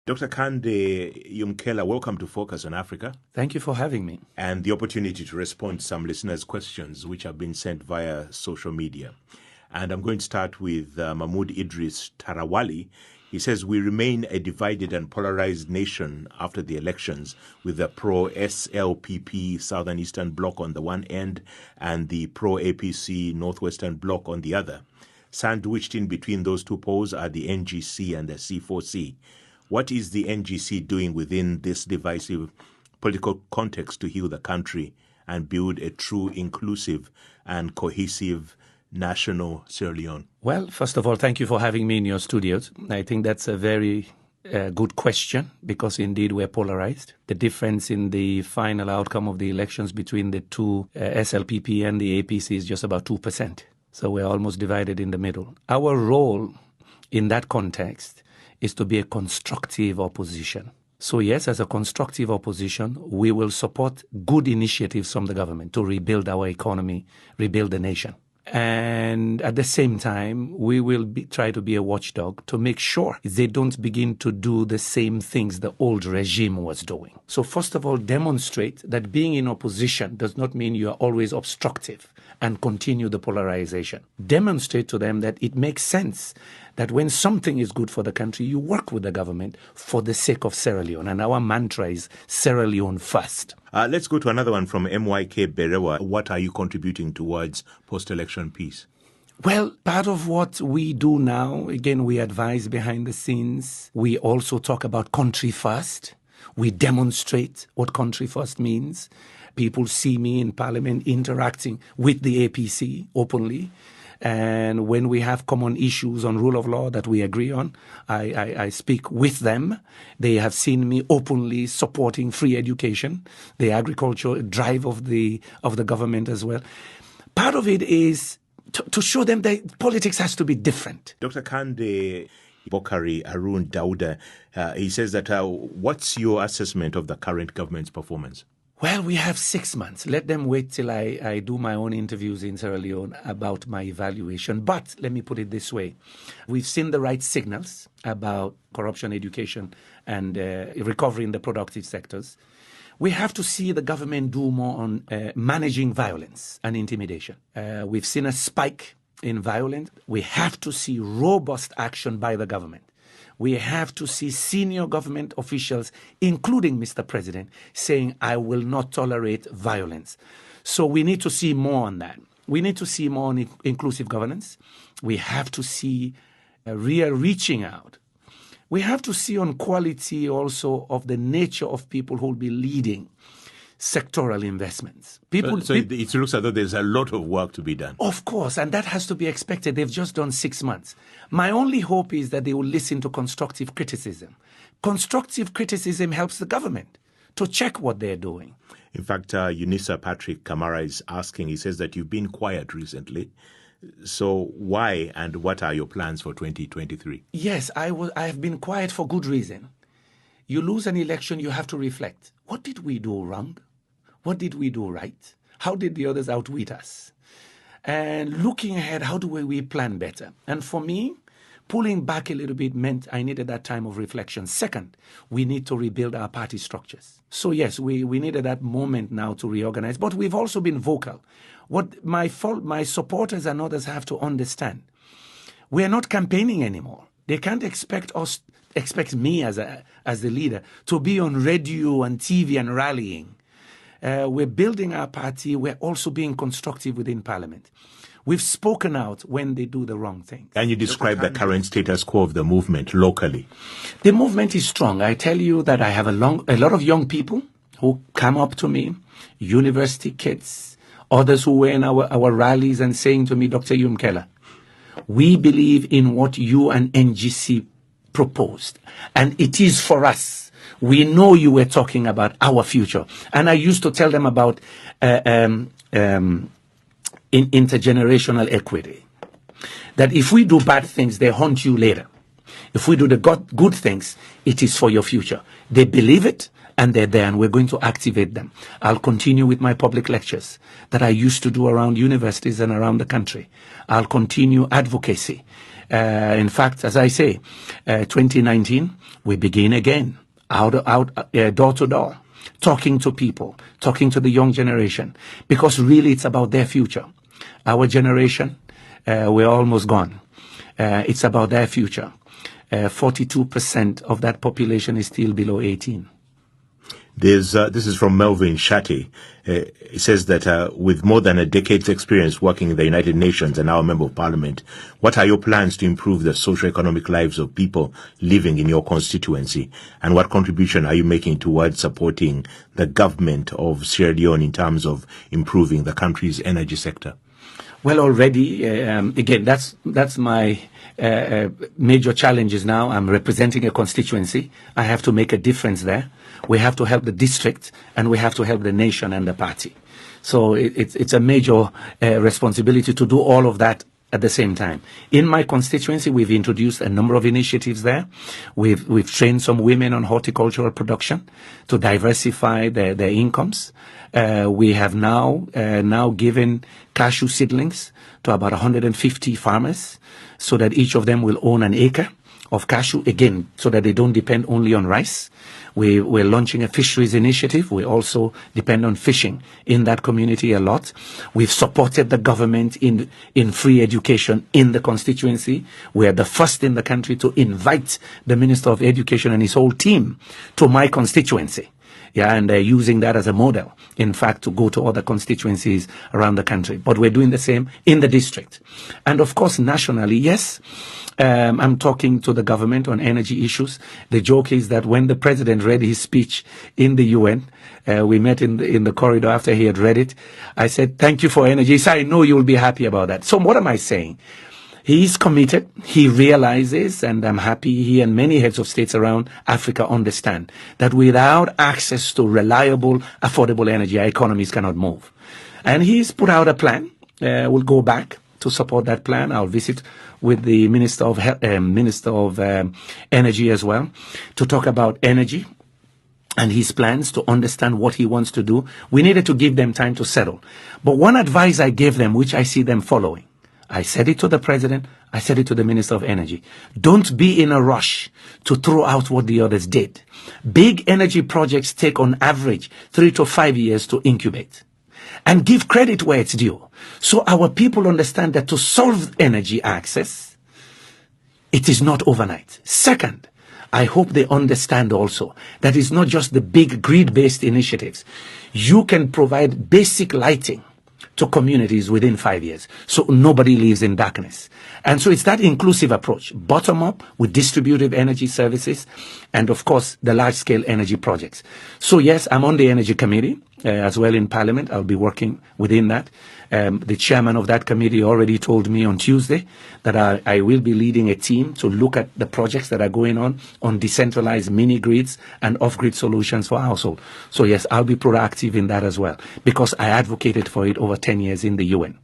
Dr. Kandeh Yumkella, welcome to Focus on Africa. Thank you for having me. And the opportunity to respond to some listeners' questions which have been sent via social media. And I'm going to start with Mahmoud Idris Tarawali. He says, we remain a divided and polarized nation after the elections, with the pro-SLPP Southern Eastern Bloc on the one end and the pro-APC Northwestern Bloc on the other. Sandwiched in between those two poles are the NGC and the C4C. What is the NGC doing within this divisive political context to heal the country and build a true, inclusive and cohesive national Sierra Leone? Well, first of all, thank you for having me in your studios. I think that's a very good question because indeed we're polarized. The difference in the final outcome of the elections between the two SLPP and the APC is just about 2%. So we're almost divided in the middle. Our role in that context is to be a constructive opposition. So yes, as a constructive opposition, we will support good initiatives from the government to rebuild our economy, rebuild the nation. And at the same time, we will try to be a watchdog to make sure they don't begin to do the same things the old regime was doing. So first of all, demonstrate that being in opposition does not mean you are always obstructive and continue the polarization. Demonstrate to them that it makes sense that when something is good for the country, you work with the government for the sake of Sierra Leone. And our mantra is Sierra Leone first. Let's go to another one from MYK Berewa. What are you contributing towards post-election peace? Well, part of what we do now, again, we advise behind the scenes. We also talk about country first. We demonstrate what country first means. People see me in Parliament interacting with the APC openly. And when we have common issues on rule of law that we agree on, I speak with them. They have seen me openly supporting free education, the agricultural drive of the government as well. Part of it is to show them that politics has to be different. Dr. Kandeh Bokari Arun Dauda, he says that what's your assessment of the current government's performance? Well, we have 6 months. Let them wait till I do my own interviews in Sierra Leone about my evaluation. But let me put it this way. We've seen the right signals about corruption, education, and recovery in the productive sectors. We have to see the government do more on managing violence and intimidation. We've seen a spike in violence. We have to see robust action by the government. We have to see senior government officials, including Mr. President, saying, I will not tolerate violence. So we need to see more on that. We need to see more on inclusive governance. We have to see real reaching out. We have to see on quality also of the nature of people who will be leading sectoral investments. It looks as though there's a lot of work to be done. Of course, and that has to be expected. They've just done 6 months. My only hope is that they will listen to constructive criticism. Constructive criticism helps the government to check what they're doing. In fact, Unisa Patrick Kamara is asking, he says that you've been quiet recently. So why and what are your plans for 2023? Yes, I have been quiet for good reason. You lose an election, you have to reflect. What did we do wrong? What did we do right? How did the others outwit us? And looking ahead, how do we plan better? And for me, pulling back a little bit meant I needed that time of reflection. Second, we need to rebuild our party structures. So yes, we needed that moment now to reorganize. But we've also been vocal. What my supporters and others have to understand, we are not campaigning anymore. They can't expect me as the leader to be on radio and TV and rallying. We're building our party. We're also being constructive within Parliament. We've spoken out when they do the wrong thing. Can you describe the current status quo of the movement locally? The movement is strong. I tell you that I have a lot of young people who come up to me, university kids, others who were in our rallies and saying to me, Dr. Yumkella, we believe in what you and NGC proposed, and it is for us. We know you were talking about our future. And I used to tell them about intergenerational equity. That if we do bad things, they haunt you later. If we do the good things, it is for your future. They believe it, and they're there, and we're going to activate them. I'll continue with my public lectures that I used to do around universities and around the country. I'll continue advocacy. In fact, as I say, 2019, we begin again, door to door, talking to people, talking to the young generation, because really it's about their future. Our generation, we're almost gone. It's about their future. 42% of that population is still below 18. This is from Melvin Shati. He says that with more than a decade's experience working in the United Nations and now a member of parliament, what are your plans to improve the socio-economic lives of people living in your constituency? And what contribution are you making towards supporting the government of Sierra Leone in terms of improving the country's energy sector? Well, already, again, that's my major challenges now. I'm representing a constituency. I have to make a difference there. We have to help the district, and we have to help the nation and the party. So it's a major responsibility to do all of that at the same time. In my constituency, we've introduced a number of initiatives there. We've trained some women on horticultural production to diversify their incomes. We have now given cashew seedlings to about 150 farmers so that each of them will own an acre of cashew, again, so that they don't depend only on rice. We're launching a fisheries initiative. We also depend on fishing in that community a lot. We've supported the government in free education in the constituency. We're the first in the country to invite the Minister of Education and his whole team to my constituency. Yeah, and they're using that as a model, in fact, to go to other constituencies around the country. But we're doing the same in the district. And of course, nationally, yes, I'm talking to the government on energy issues. The joke is that when the president read his speech in the UN, we met in the corridor after he had read it. I said, thank you for energy. He said, I know you'll be happy about that. So what am I saying? He is committed. He realizes, and I'm happy he and many heads of states around Africa understand, that without access to reliable, affordable energy, our economies cannot move. And he's put out a plan. We'll go back to support that plan. I'll visit with the Minister of Energy as well to talk about energy and his plans, to understand what he wants to do. We needed to give them time to settle. But one advice I gave them, which I see them following, I said it to the president, I said it to the Minister of Energy. Don't be in a rush to throw out what the others did. Big energy projects take on average 3 to 5 years to incubate. And give credit where it's due. So our people understand that to solve energy access, it is not overnight. Second, I hope they understand also that it's not just the big grid-based initiatives. You can provide basic lighting to communities within 5 years, so nobody lives in darkness. And so it's that inclusive approach, bottom up with distributive energy services, and of course the large-scale energy projects. So yes, I'm on the Energy Committee as well in Parliament. I'll be working within that. The chairman of that committee already told me on Tuesday that I will be leading a team to look at the projects that are going on decentralized mini-grids and off-grid solutions for household. So yes, I'll be proactive in that as well, because I advocated for it over 10 years in the UN.